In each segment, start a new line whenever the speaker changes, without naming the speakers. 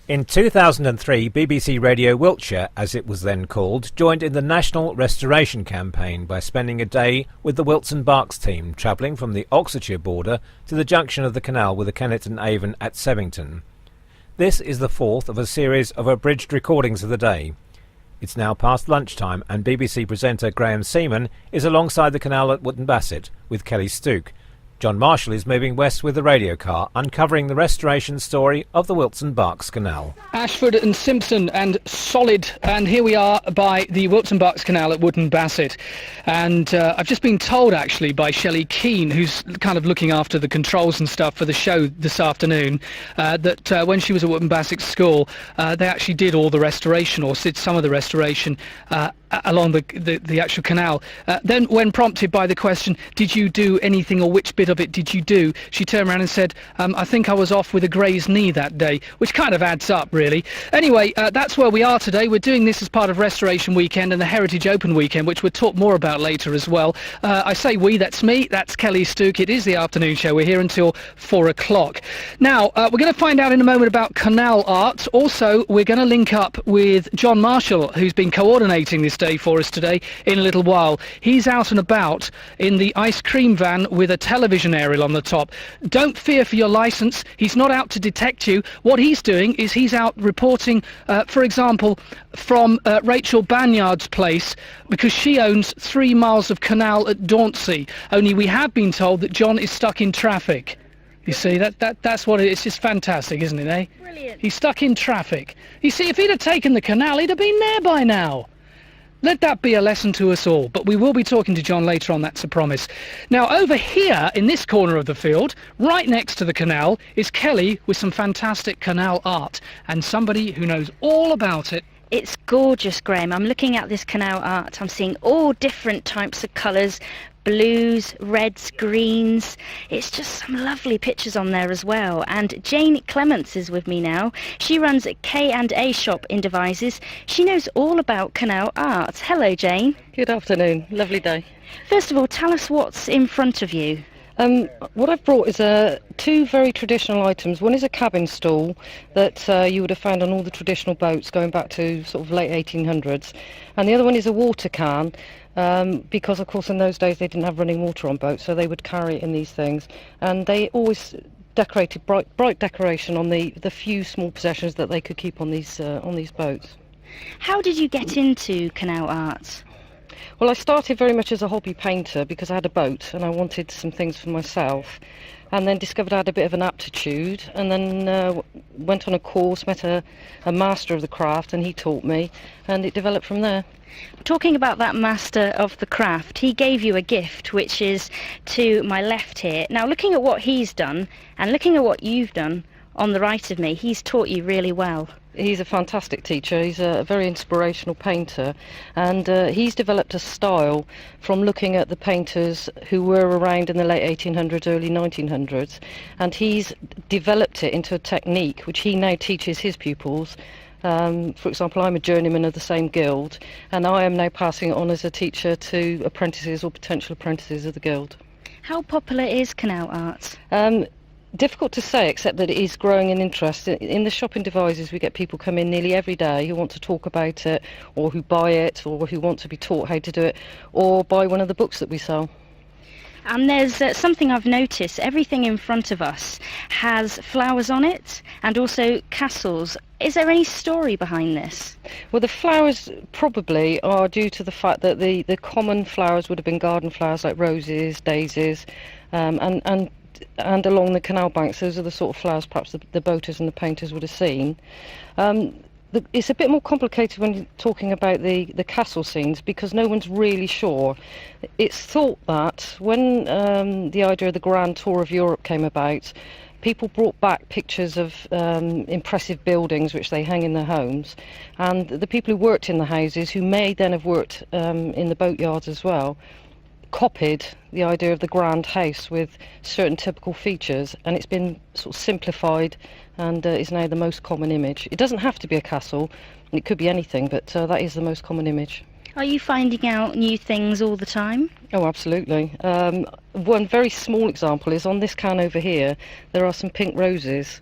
In 2003, BBC Radio Wiltshire, as it was then called, joined in the National Restoration Campaign by spending a day with the Wilts and Berks team, travelling from the Oxfordshire border to the junction of the canal with the Kennet and Avon at Sevington. This is the fourth of a series of abridged recordings of the day. It's now past lunchtime and BBC presenter Graham Seaman is alongside the canal at Wootton Bassett with Kelly Stooke. John Marshall is moving west with the radio car, uncovering the restoration story of the Wilts and Berks Canal.
Ashford and Simpson and Solid, and here we are by the Wilts and Berks Canal at Wootton Bassett. And I've just been told actually by Shelley Keane, who's kind of looking after the controls and stuff for the show this afternoon, that when she was at Wootton Bassett School, they actually did all the restoration, or did some of the restoration along the actual canal. Then when prompted by the question, did you do anything, or which bit of it did you do, she turned around and said, I think I was off with a grazed knee that day, which kind of adds up really. Anyway, that's where we are today. We're doing this as part of Restoration Weekend and the Heritage Open Weekend, which we'll talk more about later as well. I say we, that's me, that's Kelly Stooke. It is the afternoon show. We're here until 4 o'clock. Now, we're going to find out in a moment about canal art. Also, we're going to link up with John Marshall, who's been coordinating this day for us today, in a little while. He's out and about in the ice cream van with a television aerial on the top. Don't fear for your licence. He's not out to detect you. What he's doing is he's out reporting, for example, from Rachel Banyard's place, because she owns 3 miles of canal at Dauncey. Only we have been told that John is stuck in traffic. You see, that's what it is. It's just fantastic, isn't it, eh?
Brilliant.
He's stuck in traffic. You see, if he'd have taken the canal, he'd have been there by now. Let that be a lesson to us all. But we will be talking to John later on, that's a promise. Now, over here, in this corner of the field, right next to the canal, is Kelly with some fantastic canal art, and somebody who knows all about it.
It's gorgeous, Graham. I'm looking at this canal art. I'm seeing all different types of colours, blues, reds, greens. It's just some lovely pictures on there as well. And Jane Clements is with me now. She runs a K&A shop in Devizes. She knows all about canal art. Hello, Jane.
Good afternoon. Lovely day.
First of all, tell us what's in front of you.
What I've brought is two very traditional items. One is a cabin stool that you would have found on all the traditional boats going back to sort of late 1800s, and the other one is a water can, because of course in those days they didn't have running water on boats, so they would carry it in these things, and they always decorated bright decoration on the few small possessions that they could keep on these boats.
How did you get into canal art?
Well, I started very much as a hobby painter because I had a boat and I wanted some things for myself, and then discovered I had a bit of an aptitude, and then went on a course, met a master of the craft, and he taught me, and it developed from there.
Talking about that master of the craft, he gave you a gift, which is to my left here. Now, looking at what he's done and looking at what you've done on the right of me, he's taught you really well.
He's a fantastic teacher. He's a very inspirational painter, and he's developed a style from looking at the painters who were around in the late 1800s, early 1900s, and he's developed it into a technique which he now teaches his pupils. For example, I'm a journeyman of the same guild, and I am now passing it on as a teacher to apprentices or potential apprentices of the guild.
How popular is canal art?
Difficult to say, except that it is growing in interest. In the shop in Devizes, we get people come in nearly every day who want to talk about it, or who buy it, or who want to be taught how to do it, or buy one of the books that we sell.
And there's something I've noticed. Everything in front of us has flowers on it, and also castles. Is there any story behind this?
Well, the flowers probably are due to the fact that the common flowers would have been garden flowers like roses, daisies, and along the canal banks, those are the sort of flowers perhaps the boaters and the painters would have seen. It's a bit more complicated when you're talking about the castle scenes, because no one's really sure. It's thought that when the idea of the Grand Tour of Europe came about, people brought back pictures of impressive buildings which they hang in their homes, and the people who worked in the houses, who may then have worked in the boatyards as well, copied the idea of the grand house with certain typical features, and it's been sort of simplified and is now the most common image. It doesn't have to be a castle, it could be anything, but that is the most common image.
Are you finding out new things all the time?
Oh, absolutely. One very small example is on this can over here, there are some pink roses.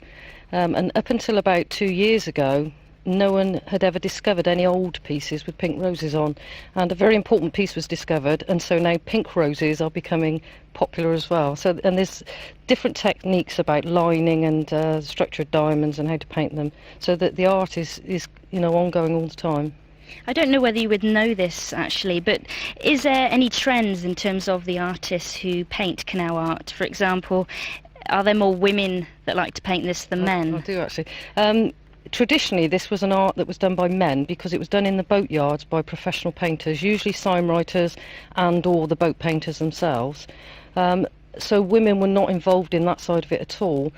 And up until about 2 years ago, no one had ever discovered any old pieces with pink roses on, and a very important piece was discovered, and so now pink roses are becoming popular as well. So, and there's different techniques about lining and structured diamonds and how to paint them, so that the art is ongoing all the time.
I don't know whether you would know this actually, but is there any trends in terms of the artists who paint canal art? For example, are there more women that like to paint this than men?
I do actually. Traditionally, this was an art that was done by men because it was done in the boatyards by professional painters, usually sign writers and or the boat painters themselves. So women were not involved in that side of it at all.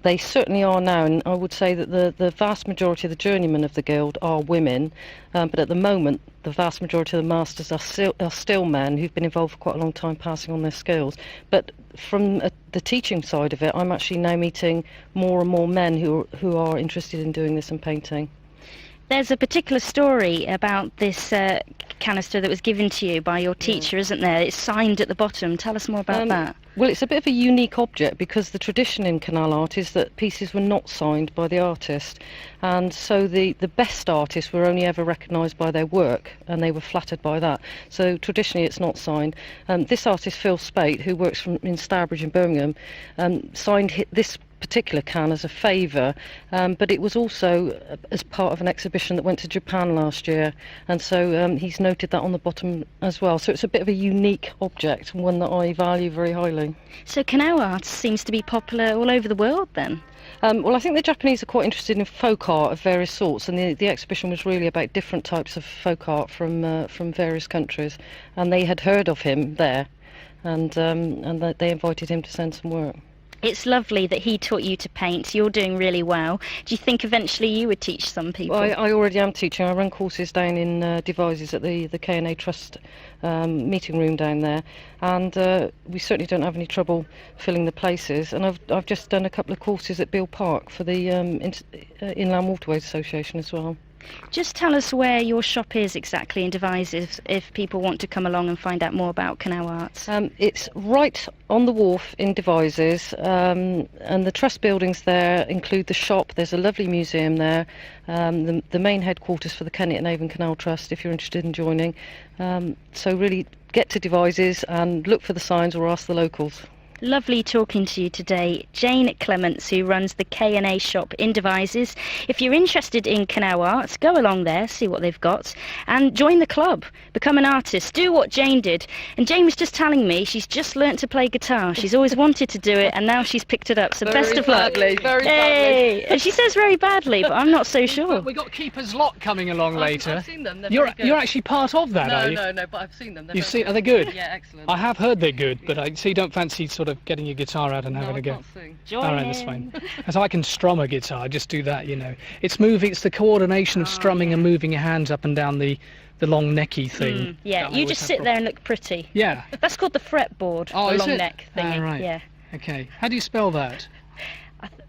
They certainly are now, and I would say that the vast majority of the journeymen of the guild are women, but at the moment the vast majority of the masters are still men who've been involved for quite a long time, passing on their skills. But from the teaching side of it, I'm actually now meeting more and more men who are interested in doing this and painting.
There's a particular story about this canister that was given to you by your teacher, isn't there? It's signed at the bottom. Tell us more about that.
Well, it's a bit of a unique object because the tradition in canal art is that pieces were not signed by the artist, and so the best artists were only ever recognised by their work, and they were flattered by that. So traditionally it's not signed. This artist, Phil Spate, who works in Stourbridge in Birmingham, signed this particular can as a favour, but it was also as part of an exhibition that went to Japan last year, and so he's noted that on the bottom as well. So it's a bit of a unique object, and one that I value very highly.
So canal art seems to be popular all over the world then?
Well, I think the Japanese are quite interested in folk art of various sorts, and the exhibition was really about different types of folk art from various countries, and they had heard of him there, and they invited him to send some work.
It's lovely that he taught you to paint. You're doing really well. Do you think eventually you would teach some people?
Well, I already am teaching. I run courses down in Devizes at the K&A Trust meeting room down there, and we certainly don't have any trouble filling the places. And I've just done a couple of courses at Beale Park for the Inland Waterways Association as well.
Just tell us where your shop is exactly in Devizes if people want to come along and find out more about canal arts.
It's right on the wharf in Devizes, and the trust buildings there include the shop. There's a lovely museum there, the main headquarters for the Kennet and Avon Canal Trust if you're interested in joining. So really get to Devizes and look for the signs or ask the locals.
Lovely talking to you today, Jane Clements, who runs the K&A shop in Devizes. If you're interested in canal arts, go along there, see what they've got, and join the club. Become an artist. Do what Jane did. And Jane was just telling me she's just learnt to play guitar. She's always wanted to do it, and now she's picked it up. So
very
best of luck.
Very
badly. And she says very badly, but I'm not so sure.
We got Keeper's Lot coming along later.
I've seen them. They're
You're
very good.
You're actually part of that, are you?
No, but I've seen them.
You've seen? Are they good?
Yeah, excellent.
I have heard they're good, but so you don't fancy sort of getting your guitar out and having a go?
Join
All right,
in.
that's fine. As I can strum a guitar, just do that, you know. It's moving. It's the coordination of strumming and moving your hands up and down the long necky thing.
Yeah, you just sit there and look pretty.
Yeah.
That's called the fretboard,
Oh,
the
is
long
it?
neck thingy.
Right.
Yeah.
Okay. How do you spell that?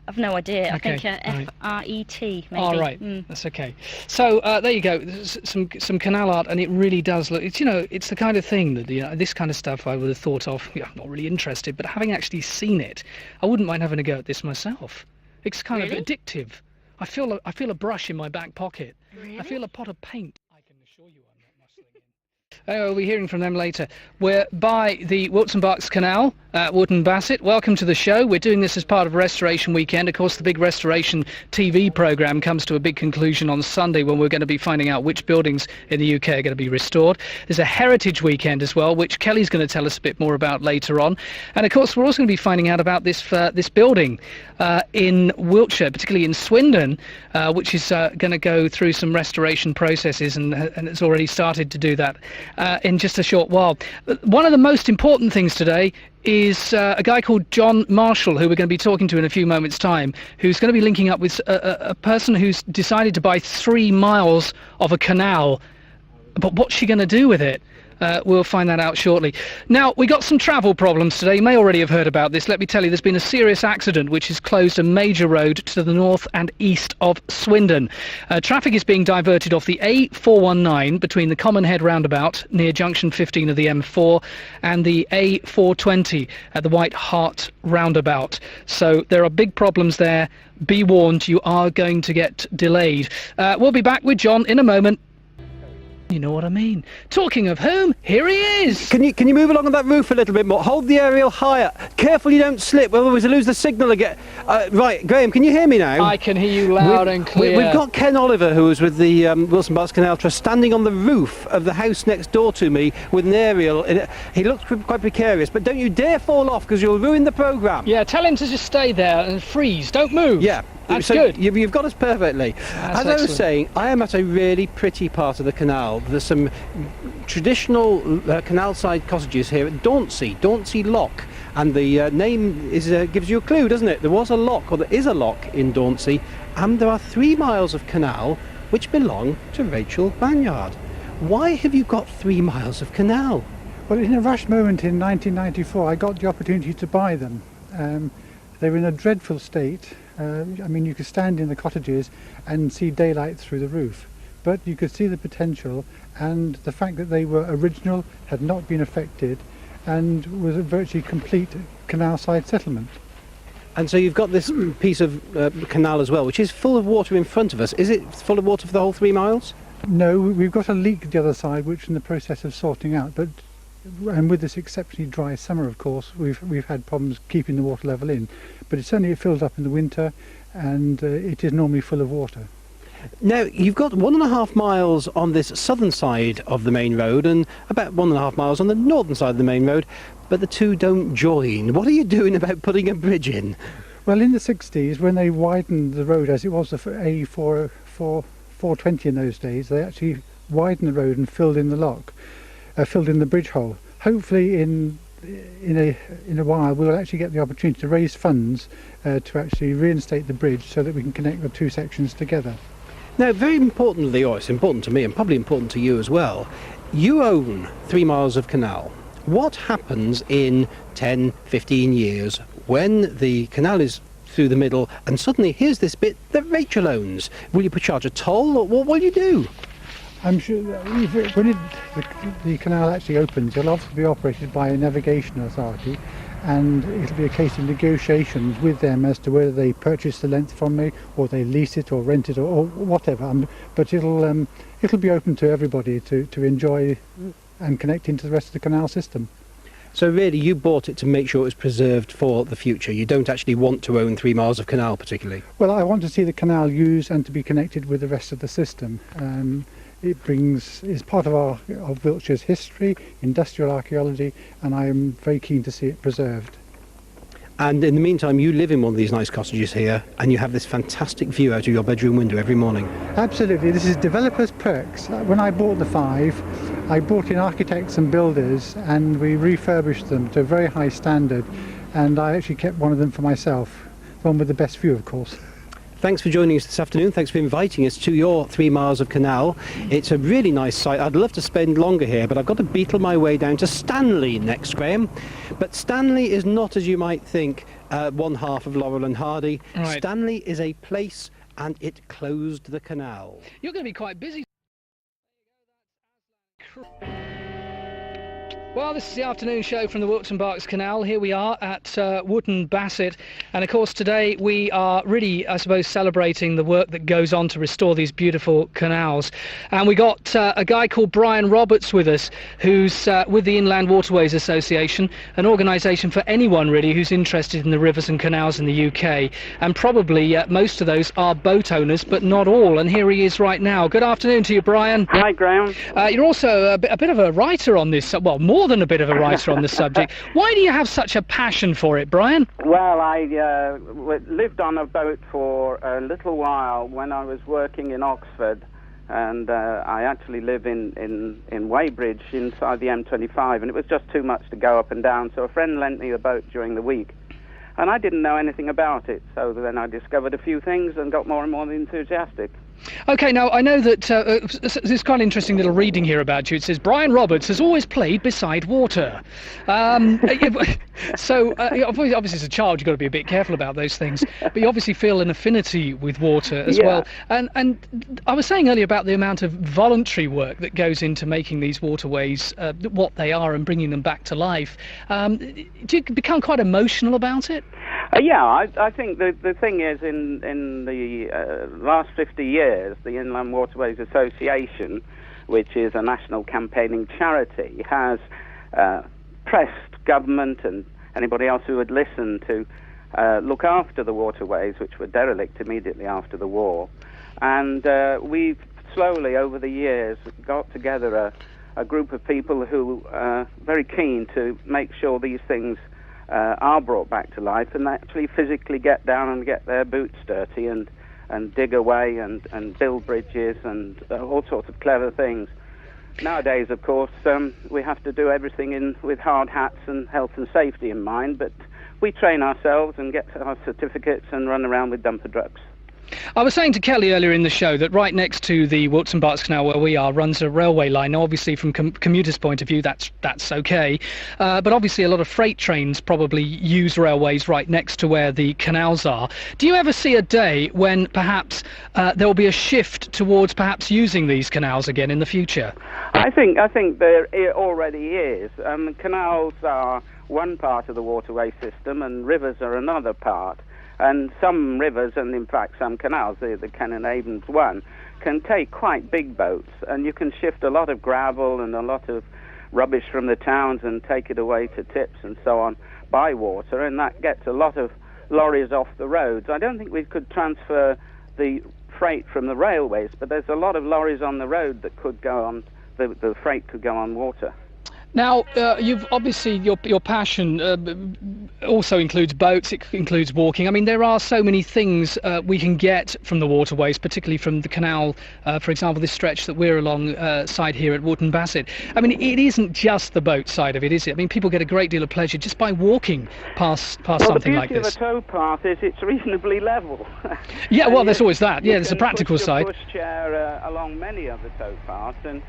I've no idea.
Okay,
I think
right.
F-R-E-T, maybe.
All right, that's okay. So there you go. There's some canal art, and it really does look. It's it's the kind of thing that this kind of stuff I would have thought of. I'm not really interested, but having actually seen it, I wouldn't mind having a go at this myself. It's kind of addictive. I feel a brush in my back pocket.
Really?
I feel a pot of paint. I can assure you I'm not muscling in. We'll be hearing from them later. We're by the Wiltshire Barks Canal at Wootton Bassett. Welcome to the show. We're doing this as part of Restoration Weekend. Of course, the big Restoration TV programme comes to a big conclusion on Sunday when we're going to be finding out which buildings in the UK are going to be restored. There's a Heritage Weekend as well, which Kelly's going to tell us a bit more about later on. And of course, we're also going to be finding out about this building in Wiltshire, particularly in Swindon, which is going to go through some restoration processes, and it's already started to do that in just a short while. One of the most important things today is a guy called John Marshall, who we're going to be talking to in a few moments' time, who's going to be linking up with a person who's decided to buy 3 miles of a canal. But what's she going to do with it? We'll find that out shortly. Now, we got some travel problems today. You may already have heard about this. Let me tell you, there's been a serious accident which has closed a major road to the north and east of Swindon. Traffic is being diverted off the A419 between the Common Head roundabout near junction 15 of the M4 and the A420 at the White Hart roundabout. So there are big problems there. Be warned, you are going to get delayed. We'll be back with John in a moment. You know what I mean. Talking of whom, here he is.
Can you move along on that roof a little bit more? Hold the aerial higher. Careful you don't slip, otherwise we lose the signal again. Right, Graham, can you hear me now?
I can hear you loud and clear.
We've got Ken Oliver, who was with the Wilson Barks Canal Trust, standing on the roof of the house next door to me with an aerial. He looks quite precarious, but don't you dare fall off because you'll ruin the programme.
Yeah, tell him to just stay there and freeze. Don't move.
Yeah.
That's
so
good.
You've got us perfectly. As I was saying, I am at a really pretty part of the canal. There's some traditional canal side cottages here at Dauncey Lock, and the name gives you a clue, doesn't it? There was a lock, or there is a lock in Dauncey, and there are 3 miles of canal which belong to Rachel Banyard. Why have you got 3 miles of canal?
Well, in a rush moment in 1994, I got the opportunity to buy them. They were in a dreadful state. I mean, you could stand in the cottages and see daylight through the roof, but you could see the potential and the fact that they were original, had not been affected, and was a virtually complete canal side settlement.
And so you've got this piece of canal as well, which is full of water in front of us. Is it full of water for the whole 3 miles?
No, we've got a leak the other side, which we're in the process of sorting out, but and with this exceptionally dry summer, of course, we've had problems keeping the water level in, but it's only filled up in the winter, and it is normally full of water.
Now, you've got 1.5 miles on this southern side of the main road and about 1.5 miles on the northern side of the main road, but the two don't join. What are you doing about putting a bridge in?
Well, in the 60s, when they widened the road, as it was the A420 in those days, they actually widened the road and filled in the lock. Filled in the bridge hole. Hopefully in a while we'll actually get the opportunity to raise funds to actually reinstate the bridge so that we can connect the two sections together.
Now, very importantly, or it's important to me and probably important to you as well, you own 3 miles of canal. What happens in 10, 15 years when the canal is through the middle and suddenly here's this bit that Rachel owns? Will you charge a toll, or what will you do?
I'm sure that when the canal actually opens, it'll obviously be operated by a navigation authority, and it'll be a case of negotiations with them as to whether they purchase the length from me, or they lease it, or rent it, or whatever. But it'll be open to everybody to enjoy and connect into the rest of the canal system.
So really, you bought it to make sure it was preserved for the future. You don't actually want to own 3 miles of canal particularly.
Well, I want to see the canal used and to be connected with the rest of the system. Is part of Wiltshire's history, industrial archaeology, and I am very keen to see it preserved.
And in the meantime, you live in one of these nice cottages here, and you have this fantastic view out of your bedroom window every morning.
Absolutely, this is developers' perks. When I bought the 5, I brought in architects and builders, and we refurbished them to a very high standard, and I actually kept one of them for myself, the one with the best view, of course.
Thanks for joining us this afternoon. Thanks for inviting us to your 3 miles of canal. It's a really nice site. I'd love to spend longer here, but I've got to beetle my way down to Stanley next, Graham. But Stanley is not, as you might think, one half of Laurel and Hardy. Right. Stanley is a place, and it closed the canal.
You're going to be quite busy. Well, this is the afternoon show from the Wiltshire Barks Canal. Here we are at Wootton Bassett, and of course today we are really, I suppose, celebrating the work that goes on to restore these beautiful canals. And we got a guy called Brian Roberts with us, who's with the Inland Waterways Association, an organisation for anyone really who's interested in the rivers and canals in the UK. And probably most of those are boat owners, but not all. And here he is right now. Good afternoon to you, Brian.
Hi, Graham.
You're also a bit of a writer on this, well, more than a bit of a writer on the subject. Why do you have such a passion for it, Brian?
Well, I lived on a boat for a little while when I was working in Oxford, and I actually live in Weybridge inside the M25, and it was just too much to go up and down, so a friend lent me the boat during the week, and I didn't know anything about it, so then I discovered a few things and got more and more enthusiastic.
OK, now I know that there's quite an interesting little reading here about you. It says, Brian Roberts has always played beside water. So obviously as a child you've got to be a bit careful about those things, but you obviously feel an affinity with water as well. And I was saying earlier about the amount of voluntary work that goes into making these waterways what they are and bringing them back to life. Do you become quite emotional about it?
I think the thing is, in the last 50 years, the Inland Waterways Association, which is a national campaigning charity, has pressed government and anybody else who would listen to look after the waterways, which were derelict immediately after the war. And we've slowly, over the years, got together a group of people who are very keen to make sure these things are brought back to life and actually physically get down and get their boots dirty and dig away and build bridges and all sorts of clever things. Nowadays, of course, we have to do everything with hard hats and health and safety in mind, but we train ourselves and get our certificates and run around with dumper trucks.
I was saying to Kelly earlier in the show that right next to the Wiltshire Berks Canal where we are runs a railway line. Now, obviously, from commuters' point of view, that's OK. But obviously, a lot of freight trains probably use railways right next to where the canals are. Do you ever see a day when perhaps there will be a shift towards perhaps using these canals again in the future?
I think there already is. Canals are one part of the waterway system and rivers are another part. And some rivers, and in fact some canals, the Ken Avon's one, can take quite big boats, and you can shift a lot of gravel and a lot of rubbish from the towns and take it away to tips and so on by water, and that gets a lot of lorries off the roads. I don't think we could transfer the freight from the railways, but there's a lot of lorries on the road that could go on, the freight could go on water.
Now, you've obviously your passion also includes boats. It includes walking. I mean, there are so many things we can get from the waterways, particularly from the canal. For example, this stretch that we're alongside here at Wootton Bassett. I mean, it isn't just the boat side of it, is it? I mean, people get a great deal of pleasure just by walking past something like this.
The beauty of a tow path is it's reasonably level.
Yeah, well, there's always that. Yeah, there's a practical side.
You can push your pushchair along many of the tow paths, and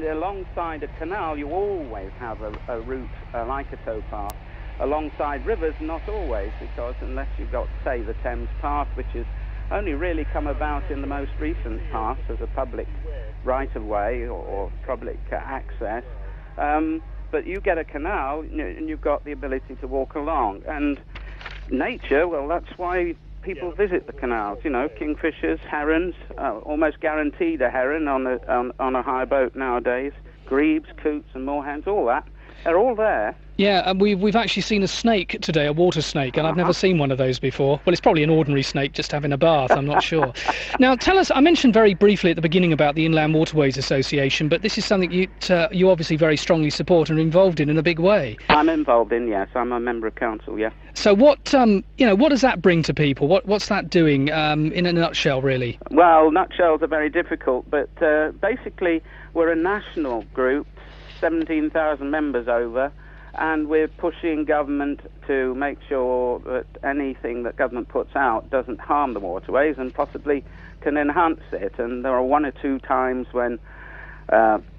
alongside a canal you always have a route like a tow path. Alongside rivers, not always, because unless you've got, say, the Thames Path, which has only really come about in the most recent past as a public right-of-way or public access, but you get a canal and you've got the ability to walk along. And nature, well, that's why people visit the canals. You know, kingfishers, herons, almost guaranteed a heron on a high boat nowadays. Grebes, coots and moorhens, all that, they're all there.
Yeah, and we've actually seen a snake today, a water snake, and I've never seen one of those before. Well, it's probably an ordinary snake just having a bath, I'm not sure. Now, tell us, I mentioned very briefly at the beginning about the Inland Waterways Association, but this is something you obviously very strongly support and are involved in a big way.
I'm involved in, yes. I'm a member of council, yeah.
So what does that bring to people? What's that doing in a nutshell, really?
Well, nutshells are very difficult, but basically we're a national group, 17,000 members over, and we're pushing government to make sure that anything that government puts out doesn't harm the waterways and possibly can enhance it. And there are one or two times when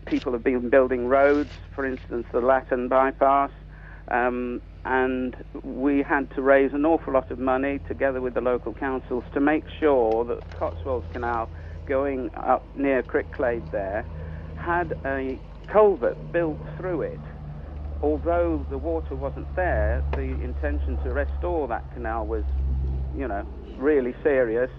people have been building roads, for instance the Latin bypass, and we had to raise an awful lot of money together with the local councils to make sure that Cotswolds Canal going up near Cricklade there had a culvert built through it. Although the water wasn't there, the intention to restore that canal was, really serious.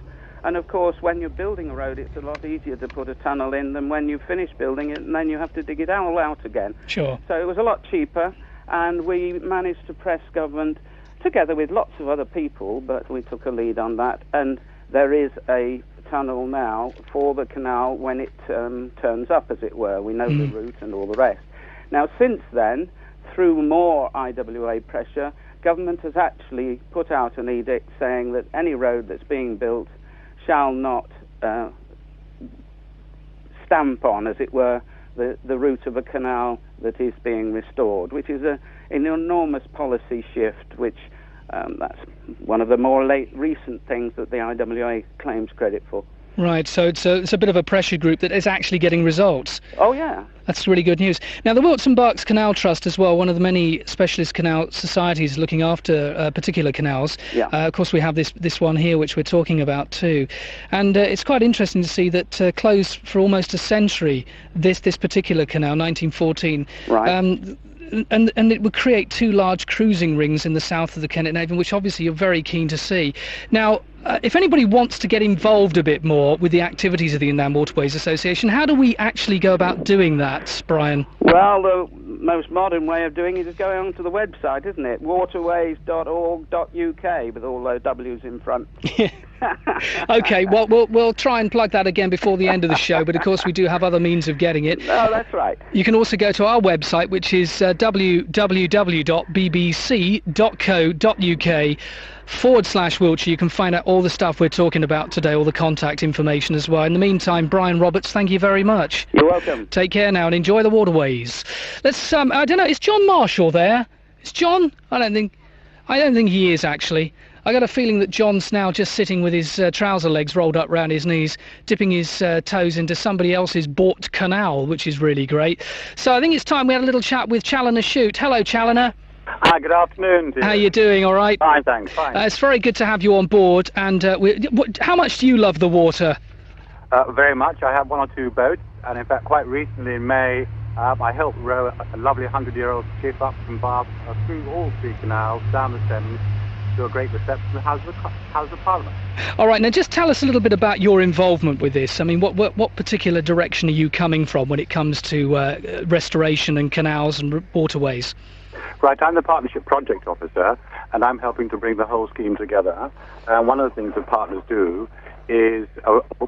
And of course, when you're building a road, it's a lot easier to put a tunnel in than when you finish building it and then you have to dig it all out again.
Sure.
So it was a lot cheaper, and we managed to press government together with lots of other people, but we took a lead on that. And there is a tunnel now for the canal when it turns up, as it were. We know the route and all the rest. Now, since then, through more IWA pressure, government has actually put out an edict saying that any road that's being built shall not stamp on, as it were, the route of a canal that is being restored, which is an enormous policy shift, which that's one of the more recent things that the IWA claims credit for.
Right, so it's a bit of a pressure group that is actually getting results.
Oh, yeah.
That's really good news. Now, the Wiltshire Berks Canal Trust as well, one of the many specialist canal societies looking after particular canals.
Yeah.
Of course, we have this one here, which we're talking about too. And it's quite interesting to see that closed for almost a century, this particular canal, 1914.
Right.
And it would create 2 large cruising rings in the south of the Kennet Navon, which obviously you're very keen to see. Now, if anybody wants to get involved a bit more with the activities of the Inland Waterways Association, how do we actually go about doing that, Brian?
Well, the most modern way of doing it is going onto the website, isn't it? waterways.org.uk with all those W's in front.
OK, well, we'll try and plug that again before the end of the show, but of course we do have other means of getting it.
No, that's right.
You can also go to our website, which is www.bbc.co.uk/Wiltshire. You can find out all the stuff we're talking about today, all the contact information as well. In the meantime, Brian Roberts, thank you very much.
You're welcome.
Take care now and enjoy the waterways. Let's, I don't know, is John Marshall there? Is John? I don't think he is, actually. I got a feeling that John's now just sitting with his trouser legs rolled up round his knees, dipping his toes into somebody else's bought canal, which is really great. So I think it's time we had a little chat with Challoner Shute. Hello, Challoner.
Hi, good afternoon to you.
How are you doing, all right?
Fine, thanks, fine.
It's very good to have you on board. And how much do you love the water?
Very much. I have 1 or 2 boats, and in fact, quite recently in May, I helped row a lovely 100-year-old ship up from Bath through all 3 canals, down the Thames, to a great reception in the House of Parliament.
All right, now just tell us a little bit about your involvement with this. I mean, what particular direction are you coming from when it comes to restoration and canals and waterways?
Right, I'm the Partnership Project Officer, and I'm helping to bring the whole scheme together. One of the things that partners do is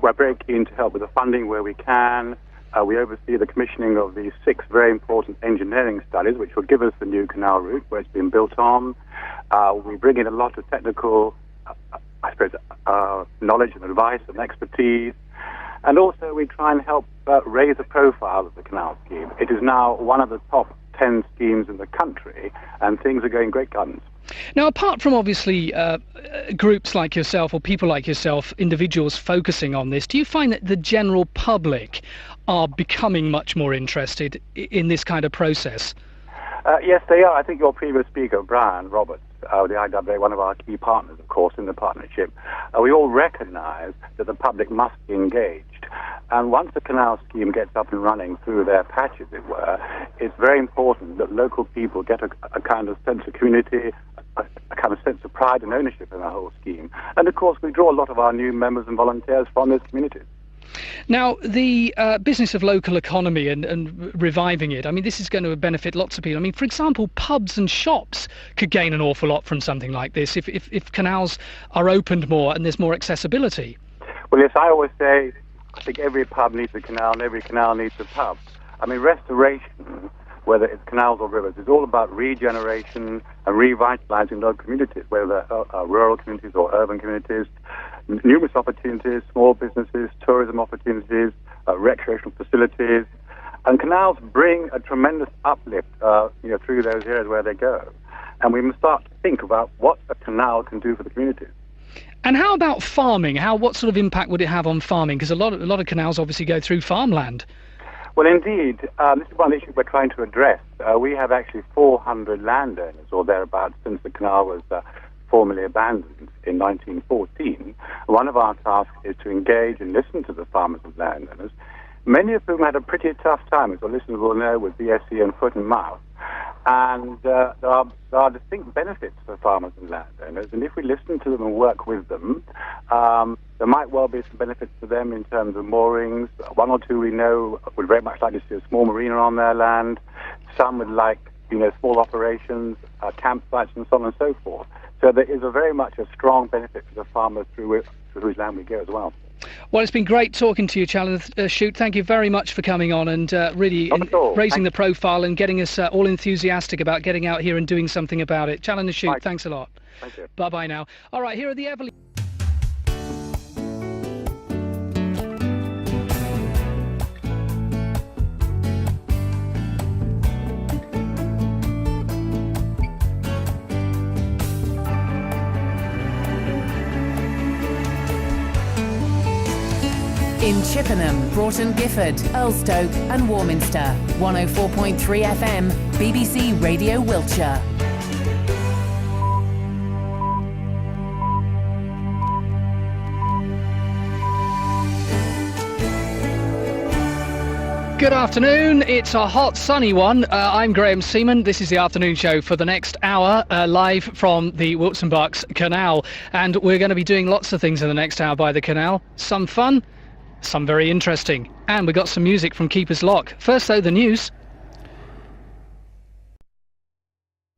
we're very keen to help with the funding where we can. We oversee the commissioning of these 6 very important engineering studies, which will give us the new canal route where it's been built on. We bring in a lot of technical, knowledge and advice and expertise. And also we try and help raise the profile of the canal scheme. It is now one of the top 10 schemes in the country, and things are going great guns.
Now, apart from obviously groups like yourself or people like yourself, individuals focusing on this, do you find that the general public are becoming much more interested in this kind of process?
Yes, they are. I think your previous speaker, Brian Roberts, the IWA, one of our key partners, of course, in the partnership, we all recognise that the public must be engaged. And once the canal scheme gets up and running through their patch, as it were, it's very important that local people get a kind of sense of community, a kind of sense of pride and ownership in the whole scheme. And, of course, we draw a lot of our new members and volunteers from those communities.
Now, the business of local economy and reviving it, I mean, this is going to benefit lots of people. I mean, for example, pubs and shops could gain an awful lot from something like this if canals are opened more and there's more accessibility.
Well, yes, I always say, I think every pub needs a canal and every canal needs a pub. I mean, restoration, whether it's canals or rivers, is all about regeneration and revitalising local communities, whether they're rural communities or urban communities. Numerous opportunities, small businesses, tourism opportunities, recreational facilities, and canals bring a tremendous uplift, through those areas where they go. And we must start to think about what a canal can do for the communities.
And how about farming? What sort of impact would it have on farming? Because a lot of canals obviously go through farmland.
Well, indeed, this is one issue we're trying to address. We have actually 400 landowners or thereabouts since the canal was formally abandoned in 1914. One of our tasks is to engage and listen to the farmers and landowners, many of whom had a pretty tough time, as our listeners will know, with BSE and foot and mouth. And there are distinct benefits for farmers and landowners, and if we listen to them and work with them, there might well be some benefits to them in terms of moorings. 1 or 2 we know would very much like to see a small marina on their land. Some would like, small operations, campsites, and so on and so forth. So there is very much a strong benefit for the farmers through whose land we go as well.
Well, it's been great talking to you, Challoner Shute. Thank you very much for coming on and really raising the profile and getting us all enthusiastic about getting out here and doing something about it. Challoner Shute, thanks a lot.
Thank you.
Bye-bye now. All right, here are the Everly...
In Chippenham, Broughton Gifford, Earlstoke and Warminster. 104.3 FM, BBC Radio Wiltshire.
Good afternoon. It's a hot, sunny one. I'm Graham Seaman. This is the afternoon show for the next hour, live from the Wiltshire Bucks Canal. And we're going to be doing lots of things in the next hour by the canal. Some fun, some very interesting. And we got some music from Keeper's Lock. First, though, the news.